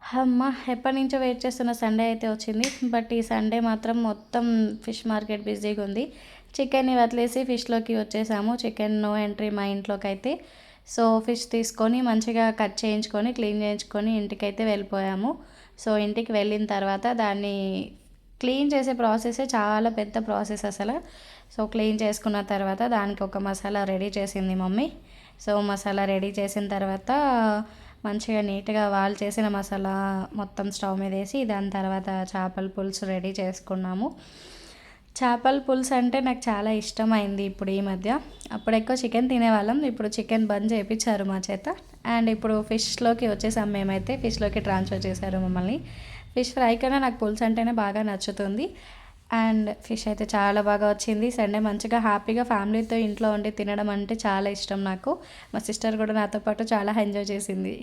హమ్మ! ఎప్పటినుంచో వెయిట్ చేస్తున్న సండే అయితే వచ్చింది. బట్ ఈ సండే మాత్రం మొత్తం ఫిష్ మార్కెట్ బిజీగుంది. చికెన్‌ని వదిలేసి ఫిష్‌లోకి వచ్చేసాము. చికెన్ నో ఎంట్రీ మా ఇంట్లోకైతే. సో, ఫిష్ తీసుకొని మంచిగా కట్ చేయించుకొని, క్లీన్ చేయించుకొని ఇంటికైతే వెళ్ళిపోయాము. సో, ఇంటికి వెళ్ళిన తర్వాత దాన్ని క్లీన్ చేసే ప్రాసెసే చాలా పెద్ద ప్రాసెస్ అసలు. సో, క్లీన్ చేసుకున్న తర్వాత దానికి ఒక మసాలా రెడీ చేసింది మమ్మీ. సో, మసాలా రెడీ చేసిన తర్వాత మంచిగా నీట్‌గా వాళ్ళు చేసిన మసాలా మొత్తం స్టవ్ మీద వేసి దాని తర్వాత చేపల పులుసు రెడీ చేసుకున్నాము. చేపల పులుసు అంటే నాకు చాలా ఇష్టమైంది ఇప్పుడు ఈ మధ్య. అప్పుడు ఎక్కువ చికెన్ తినేవాళ్ళం. ఇప్పుడు చికెన్ బంద్ చేపించారు మా చేత. అండ్ ఇప్పుడు ఫిష్‌లోకి వచ్చేసాం మేమైతే. ఫిష్‌లోకి ట్రాన్స్‌ఫర్ చేశారు మమ్మల్ని. ఫిష్ ఫ్రై కన్నా నాకు పులుసు అంటేనే బాగా నచ్చుతుంది. అండ్ ఫిష్ అయితే చాలా బాగా వచ్చింది. సండే మంచిగా హ్యాపీగా ఫ్యామిలీతో ఇంట్లో ఉండి తినడం అంటే చాలా ఇష్టం నాకు. మా సిస్టర్ కూడా నాతో పాటు చాలా ఎంజాయ్ చేసింది.